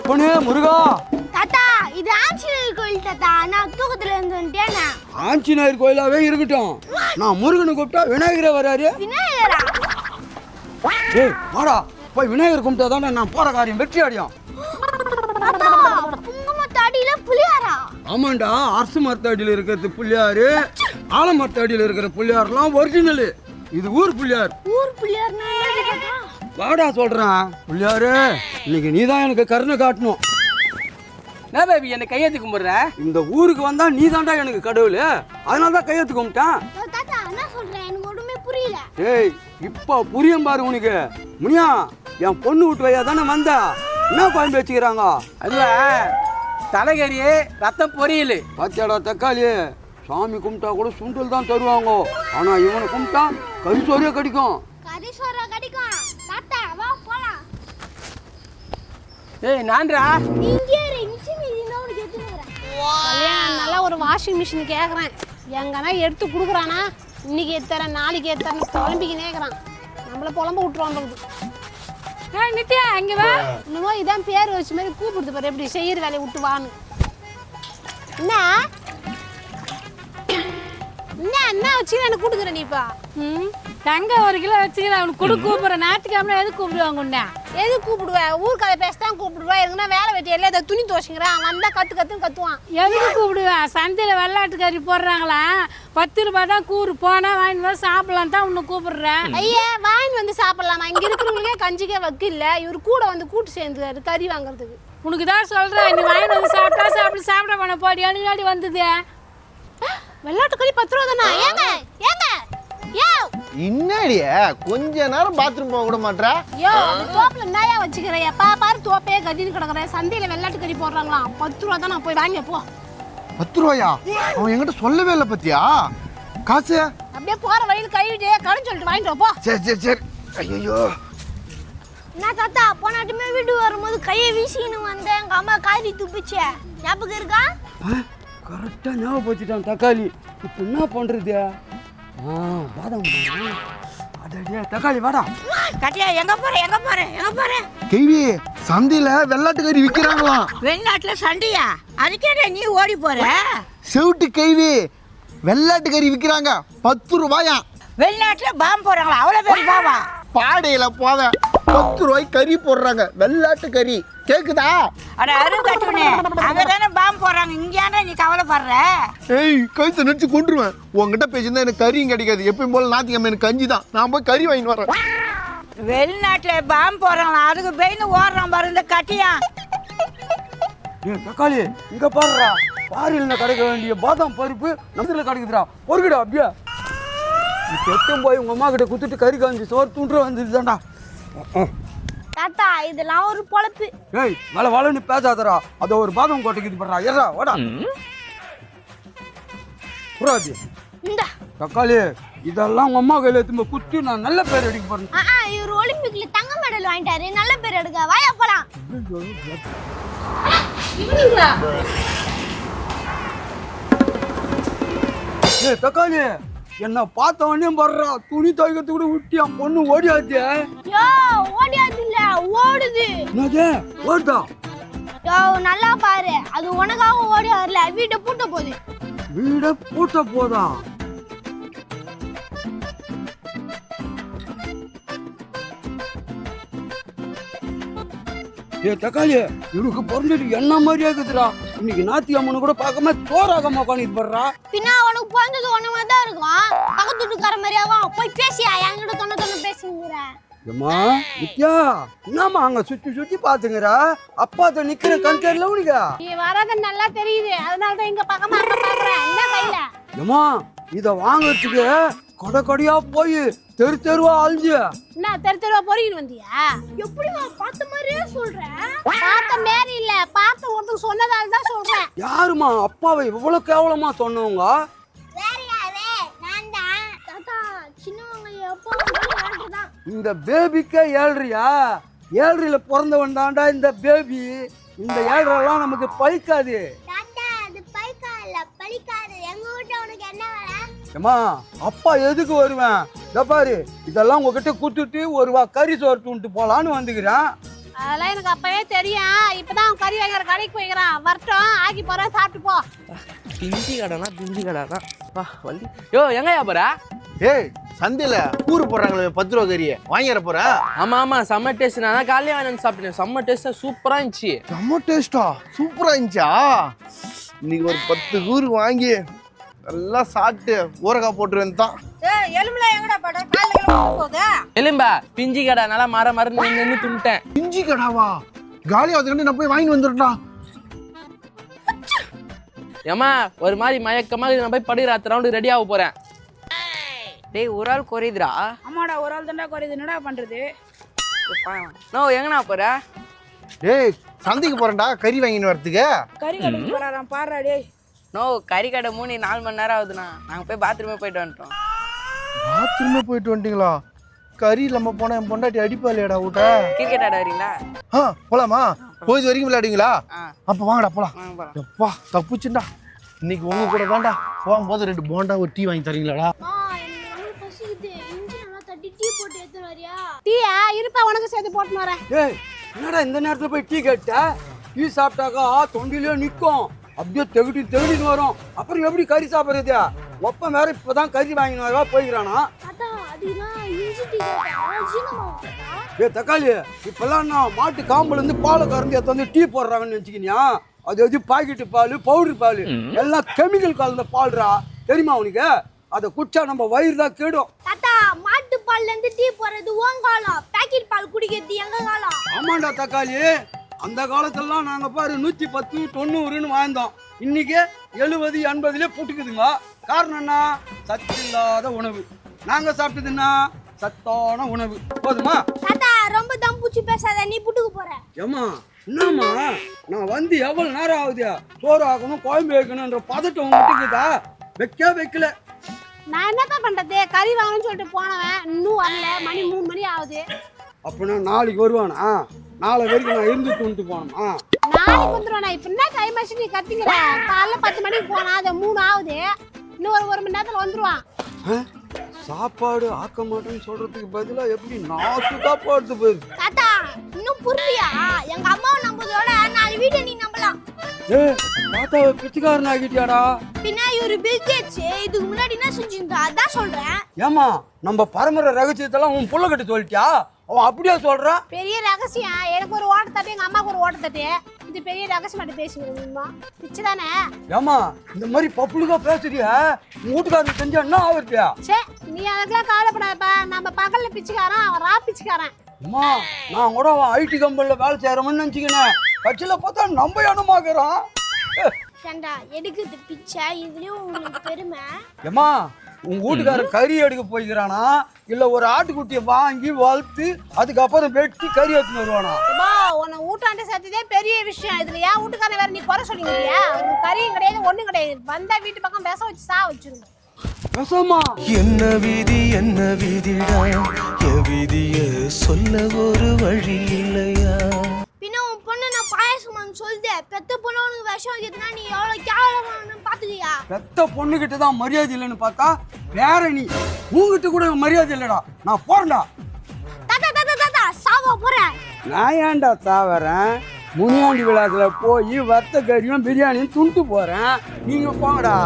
அப்பனே முருகா. தாத்தா இது ஆஞ்சநேயர் கோயில் தாத்தா. நான் தூக்கத்துல இருந்துட்டேனா. ஆஞ்சநேயர் கோயிலாவே இருக்கட்டும். நான் முருகனை கூப்பிட்டா விநாயகரே வராரு. விநாயகரா? ஏய் வாடா போய் விநாயகர் கும்பிட்டா தானே நான் போற காரியம் வெற்றி அடையும். தாத்தா புங்கமத்தாடியில புலியாரா? ஆமாண்டா, அரசு மரத்தடியில் இருக்கிறது புள்ளியாரு, ஆலமரத்தடியில் இருக்கிற புள்ளியாரெல்லாம் ஒரிஜினல். இது ஊர் புள்ளியார். ஊர் புலியார்னா என்னது தாத்தா? வாடா சொல்றேன். புள்ளியாரு இன்னைக்கு நீதான் எனக்கு கருணை காட்டணும். என்ன பேபி என்ன கையெழுத்து கும்பிடுற? இந்த ஊருக்கு வந்தா நீதான்டா எனக்கு கடவுள். அதனால தான் கையெழுத்து கும்பிட்டேன். தாத்தா என்ன சொல்றேன்? எனக்கு ஒண்ணுமே புரியல. ஏய் இப்ப புரியும் பாரு உனக்கு. முனியா என் பொண்ணு விட்டு வையா தானே வந்தா. என்ன குழம்பு வச்சுக்கிறாங்க? அதுவா தலைகறி ரத்தம் பொரியல். பாத்தியாடா தக்காளி, சாமி கும்பிட்டா கூட சுண்டல் தான் தருவாங்க. ஆனா இவனை கும்பிட்டா கரிசோரியா கிடைக்கும். கரிசோரா கிடைக்கும். தாத்தா வா போலாம். ஏய் நான்டா இங்கே மிஷின் இதுனா உனக்கு எடுத்துறேன். கல்யாணம் நல்லா ஒரு வாஷிங் மிஷின் கேட்குறேன். எங்கன்னா எடுத்து கொடுக்குறானா? இன்னைக்கு எடுத்துறேன் நாளைக்கு எடுத்துறேன் புலம்பிக்கு நேக்குறான். நம்மள புலம்ப விட்டுருவாங்க. நித்யா அங்கே வா. இன்னமோ இதான் பேர் வச்ச மாதிரி கூப்பிடுது பாரு. எப்படி செய்யற வேலையை விட்டு வான்னு. என்ன என்ன வச்சு எனக்கு கொடுக்குற நீப்பா? தங்க 1 கிலோ வச்சுக்கிறேன். அவனுக்கு கொடு கூப்பிடுறேன். ஞாயிற்றுக்கிழமை எது கூப்பிடுவாங்க உன்ன? எது கூப்பிடுவேன்? ஊர் கதை பேசத்தான் கூப்பிடுவேன். எதுனா வேலை வெட்டி எல்லாம் இதை துணி துவச்சிங்கிறான். வந்தா கத்துன்னு கத்துவான். எதுக்கு கூப்பிடுவேன்? சந்தையில் வெள்ளாட்டு கறி போடுறாங்களா? 10 ரூபாய் தான் கூறு. போனா வாங்கி வந்து சாப்பிடலாம் தான் உன்னை கூப்பிடுறேன். ஐயா வாங்கி வந்து சாப்பிடலாமா? இங்க இருக்கிறவங்களுக்கே கஞ்சிக்கே வக்கில்ல. இவர் கூட வந்து கூட்டு சேர்ந்துக்காரு கறி வாங்குறதுக்கு. உனக்கு தான் சொல்றேன். நீ வாங்கி வந்து சாப்பிட்டா சாப்பிட பண்ண போடி. முன்னாடி வந்தது வெள்ளாட்டு கறி 10 ரூபா தானா? ஏங்க ஏங்க யோ இன்னடிய கொஞ்ச நேரம் பாத்ரூம் போக விட மாட்டா? யோ தோப்புல என்னையா வச்சுக்கிறேன்? எப்பா பாரு தோப்பையே கட்டின்னு கிடக்குறேன். சந்தையில வெள்ளாட்டு கறி போடுறாங்களாம். 10 ரூபா தான். நான் போய் வாங்க போ. 10 ரூபாயா? அவன் என்கிட்ட சொல்லவே இல்லை பத்தியா? காசு அப்படியே போற வழியில் கழுவிட்டு கடன் சொல்லிட்டு வாங்கிட்டு போ. சரி. ஐயோ என்ன தாத்தா போனாட்டுமே வீடு வரும்போது கையை வீசின்னு வந்தேன். எங்க அம்மா காரி துப்பிச்சே. ஞாபகம் இருக்கா? கரெக்டா ஞாபகப்படுத்திட்டான் தக்காளி. இப்ப என்ன பண்றது? பாதாம் அடடே தக்காளி வாடா. கட்டியா எங்க போற? கேள்வி சந்தையில வெள்ளாட்டு கறி விக்கிறாங்களாம். வெளிநாட்டுல சண்டையா? அதுக்கே நீ ஓடி போற? செவிட்டு கேள்வி வெள்ளாட்டு கறி விக்கிறாங்க 10 ரூபாயா? வெளிநாட்டுல பாம்பு போறாங்களா? அவ்வளவு பேர் பாவா? பாடையில போத 10 ரூபாய்க்கு கறி போடுறாங்க. வெள்ளாட்டு கறி கேக்குதா? அட அருண் கட்டுனே, அங்கதானே பாம்பு போறாங்க. இங்கேயானே நீ கவலைப்படுற? ஏய் கைத்த நினைச்சு கொண்டுருவேன். உங்ககிட்ட பேசியிருந்தா எனக்கு கறியும் கிடைக்காது. எப்பயும் போல ஞாயிற்றுக்கிழமை எனக்கு கஞ்சி தான். நான் போய் கறி வாங்கிட்டு வரேன். வெளிநாட்டுல பாம்பு போறாங்களா? அதுக்கு பெயின்னு ஓடுறான் பாரு இந்த கட்டியா. ஏய் தக்காளி இங்க பாருடா. பாரில கிடைக்க வேண்டிய பாதாம் பருப்பு நம்மதுல கிடைக்குதுடா. பொறுக்குடா அப்படியே. நீ பெட்டும் போய் உங்க அம்மா கிட்ட குத்துட்டு கறி காஞ்சி சோறு தூண்டு வந்துட்டான்டா. தாத்தா இதெல்லாம் ஒரு பொழப்பு. ஏய் வளன்னு பேசாதடா. அத ஒரு பாதாம் கோட்டைக்கு இது பண்றா. ஏறா வாடா. புராதி இந்த தக்காளி இதெல்லாம் உங்க அம்மா கையில திரும்ப குத்தி நான் நல்ல பேர் எடுக்க போறேன். இவர் ஒலிம்பிக்ல தங்க மெடல் வாங்கிட்டாரு. நல்ல பேர் எடுக்க வாயா போலாம். ஏய் தக்காளி என்ன பார்த்த உடனே படுறா. துணி துவைக்கிறதுக்கு கூட விட்டு என் பொண்ணு ஓடியாச்சு. யோ ஓடியாது இல்ல ஓடுது. என்னது ஓடுதா? யோ நல்லா பாரு. அது உனக்காக ஓடியாதுல. வீட்டை பூட்ட போகுது. வீட பூட்ட போதா? ஏ தக்காளி இவனுக்கு பிறந்துட்டு என்ன மாதிரியா இருக்குதுடா. இன்னைக்கு ஞாயிற்றுக்கிழமை கூட பார்க்காம சோறாகமா உட்காந்து படுறா. பின்னா உனக்கு பிறந்தது ஒண்ணு மாதிரி தான் இருக்கும். பக்கத்து வீட்டுக்கார மாதிரியாவும் போய் பேசியா? என்கிட்ட தொண்ண பேசுங்கிற. ஏம்மா நித்யா என்னம்மா அங்க சுத்தி பாத்துங்கறா? அப்பா நிக்கிற கண்டர்ல உனக்கு நீ வராத நல்லா தெரியுது. அதனால தான் இங்க பக்கமா பாக்குறேன். என்ன கையில? ஏம்மா இத வாங்குறதுக்கு கொடையா போய் தெருவா அழிஞ்சு என்ன தெருவா பொறிக்கிட்டு வந்தியா? எப்படிமா பார்த்த மாதிரியே சொல்ற? பார்த்த மாரி இல்ல, பார்த்த ஒருத்தர் சொன்னதால தான் சொல்றேன். யாருமா அப்பாவை இவ்வளவு கேவலமா சொன்னவங்க? வேறயாவே நான் தான். தாத்தா சின்னவங்க எப்போ தான். இந்த பேபிக்கே 7.5யா? 7.5ல பிறந்தவன் தாண்டா இந்த பேபி. இந்த 7.5 நமக்கு பழிக்காது. தாத்தா அது பைக்கா இல்ல பழிக்காது. எங்க வீட்ல உனக்கு என்ன வேலை? ஏமா அப்பா எதுக்கு வருவேன்? இதோ பாரு இதெல்லாம் உங்ககிட்ட குத்துட்டு ஒரு வா கறி சோறு தூண்டு போலான்னு வந்துக்கிறேன். அதெல்லாம் எனக்கு அப்பவே தெரியும். இப்பதான் அவன் கறி வாங்குற கடைக்கு போய்க்கிறான். வரட்டும், ஆக்கி போறேன், சாப்பிட்டு போ. பிஞ்சி கடைனா பிஞ்சி கடைனா வா வள்ளி. யோ எங்கயா போற? ஏய் சந்தையில கூறு போடுறாங்களே 10 ரூபா கறியை வாங்கிற போறேன். ஆமா ஆமா செம்ம டேஸ்ட். நான் காலையில வாங்கி சாப்பிட்டேன். செம்ம டேஸ்டா சூப்பரா இருந்துச்சு. செம்ம டேஸ்டா சூப்பரா இருந்துச்சா? இன்னைக்கு ஒரு 10 கூறு வாங்கி நல்லா சாப்பிட்டு ஊறக்காய் போட்டுருவேன் தான். எலும்புல எங்கடா போட காலையில போகுது எலும்பா பிஞ்சி கடை நல்லா மர நின்று துண்டேன். இஞ்சி கடாவா? காலி ஆகுதுன்னு நான் போய் வாங்கி வந்துடுறா. ஏமா ஒரு மாதிரி மயக்கமா நான் போய் படுகிற அத்த ரவுண்டு ரெடி ஆக போறேன். டேய் ஒரு ஆள் குறையுதுடா. ஆமாடா ஒரு ஆள் தான்டா குறையுது. என்னடா பண்றது? நான் எங்கண்ணா போற? டேய் சந்தைக்கு போறேன்டா கறி வாங்கின்னு வரதுக்கு. கறி கடைக்கு போறாராம் பாருடா டேய். நோ கறி கடை 3-4 மணி நேரம் ஆகுதுண்ணா. நாங்கள் போய் பாத்ரூமே போயிட்டு வந்துட்டோம். பாத்ரூமே போயிட்டு வந்துட்டீங்களா? கறி இல்லாம போனா என் பொண்டாட்டி அடிப்பாளேடா விட்ட. கிரிக்கெட் ஆட வரீங்களா? போலாமா? போய் வரைக்கும் விளையாடுவீங்களா? ஆ. அப்ப வாங்கடா போலாம். வாங்க போலாம். எப்பா தப்புச்சுண்டா. இன்னைக்கு உங்க கூட தான்டா போகும்போது 2 போண்டா ஒரு டீ வாங்கி தரீங்களாடா? எனக்கு ரொம்ப பசிக்குது. இஞ்சி நல்லா தட்டி டீ போட்டு எடுத்துட்டு வரியா? டீயா இருப்பா, உனக்கு சேர்த்து போட்டுன்னு வரேன். ஏய் என்னடா இந்த நேரத்தில் போய் டீ கேட்ட? டீ சாப்பிட்டாக்கா தொண்டிலே நிற்கும், அப்படியே தெகுடின்னு வரும். அப்புறம் எப்படி கறி சாப்பிட்றது? ஒப்பம் வேற இப்போதான் கறி வாங்கினு வரவா போய்க்கிறானா? தாத்தா அதுதான் இஞ்சி டீ ஜீனமாவா? ஏ தக்காளி, இப்பெல்லாம் நான் மாட்டு காம்புலேருந்து பாலை கறந்து எடுத்து வந்து டீ போடுறாங்கன்னு நினச்சிக்கினியா? அது எது பாக்கெட்டு பால், பவுடர் பால், எல்லாம் கெமிக்கல் கலந்த பால்ரா. தெரியுமா உனக்கு? அதை குடிச்சா நம்ம வயிறு தான் கேடும். தாத்தா மாட்டு பால்ல இருந்து டீ போடுறது உன் காலம், பாக்கெட் பால் குடிக்கிறது எங்க காலம். ஆமாண்டா தக்காளி, அந்த காலத்திலலாம் நாங்கள் பாரு 110, 90ன்னு வாழ்ந்தோம். இன்னைக்கு 70, 80லே புட்டுக்குதுங்க. காரணம் என்ன? சத்து இல்லாத உணவு. நாங்கள் சாப்பிட்டதுன்னா சத்தான உணவு. போதுமா? தாத்தா ரொம்ப தம் பூச்சி பேசாத, நீ புட்டுக்கு போற. ஏம்மா என்னம்மா, நான் வந்து எவ்வளோ நேரம் ஆகுது? சோறு ஆக்கணும், குழம்பு வைக்கணுன்ற பதட்டம் உங்ககிட்டக்குதா? வைக்கல. நான் என்னப்பா பண்றது? கறி வாங்கணும்னு சொல்லிட்டு போனவன் இன்னும் வரல. மணி 3 மணி ஆகுது. அப்படின்னா நாளைக்கு வருவானா? நாளை வரைக்கும் நான் இருந்து கொண்டு போனோமா? நாளைக்கு வந்துடுவானா? இப்ப என்ன டைம் ஆச்சு நீ கத்திக்கிற? காலைல 10 மணிக்கு போனா அது 3 ஆகுது. இன்னும் ஒரு மணி நேரத்துல வந்துருவான். சாப்பாடு ஆக்க மாட்டேன்னு சொல்றதுக்கு பதிலா எப்படி நாசுக்கா போடுறது போயிருக்கு. தாத்தா இன்னும் புரியா? எங்க அம்மாவை நம்புறதோட 4 வீட்டை நீ நம்பலாம். ஏ தாத்தாவை பிச்சைக்காரன் ஆகிட்டியாடா? பின்ன இவரு பில் கேட்ஸ் இதுக்கு முன்னாடி என்ன செஞ்சிருந்தா அதான் சொல்றேன். ஏமா நம்ம பரம்பரை ரகசியத்தெல்லாம் உன் புள்ள கட்டி சொல்லிட்டியா? அவன் அப்படியே சொல்றான். பெரிய ரகசியம். எனக்கு ஒரு ஓட்ட தட்டு, எங்க அம்மாவுக்கு ஒரு ஓட்ட தட்டு. இது பெரிய ரகசியமாட்ட பேசுவீங்க. பிச்சு தானே? ஏமா இந்த மாதிரி பப்புளுக்கா பேசுறியா? உன் வீட்டுக்காரன் செஞ்சா என்ன ஆகுறியா? சே நீ அதுக்கெல்லாம் கவலைப்படாதப்பா. நம்ம பகல்ல பிச்சுக்காரன், அவன் ரா பிச்சுக்காரன். அம்மா நான் கூட அவன் ஐடி கம்பெனியில் வேலை செய்யறோம்னு நினச்சிக்கினேன். கட்சியில் பார்த்தா நம்ம இடமாக்குறான். ஏண்டா எடுக்குது பிச்சை, இதுலயும் உங்களுக்கு பெருமை. ஏமா உங்க வீட்டுக்காரன் கறி எடுக்க போய்க்கிறானா இல்ல ஒரு ஆட்டுக்குட்டியை வாங்கி வளர்த்து அதுக்கப்புறம் வெட்டி கறி எடுத்துன்னு வருவானா? உன்னை ஊட்டாண்ட சேர்த்ததே பெரிய விஷயம். இதுல ஏன் வீட்டுக்காரன் வேற நீ குறை சொல்லிக்கிறியா? கறியும் கிடையாது, ஒண்ணும் கிடையாது. வந்தா வீட்டு பக்கம் பேச வச்சு சா வச்சிருங்க. பேசாமா என்ன விதிடா, என் விதிய சொல்ல ஒரு வழி இல்லையா? பின்ன உன் பொண்ணு நான் பாயசமான்னு சொல்லுது. பெத்த பொண்ணு உனக்கு விஷம் வைக்கிறதுனா நீ எவ்வளவு கேவலமானு பாத்துக்கியா? பெத்த பொண்ணுகிட்ட தான் மரியாதை இல்லைன்னு பார்த்தா வேற நீ உங்ககிட்ட கூட மரியாதை இல்லடா. நான் போறேன்டா. தாத்தா தாத்தா தாத்தா சாவ போறேன். நான் ஏன்டா சாவறேன்? முனியாண்டி விழாத்துல போய் வத்த கறியும் பிரியாணியும் துண்டு போறேன். நீங்க போங்கடா.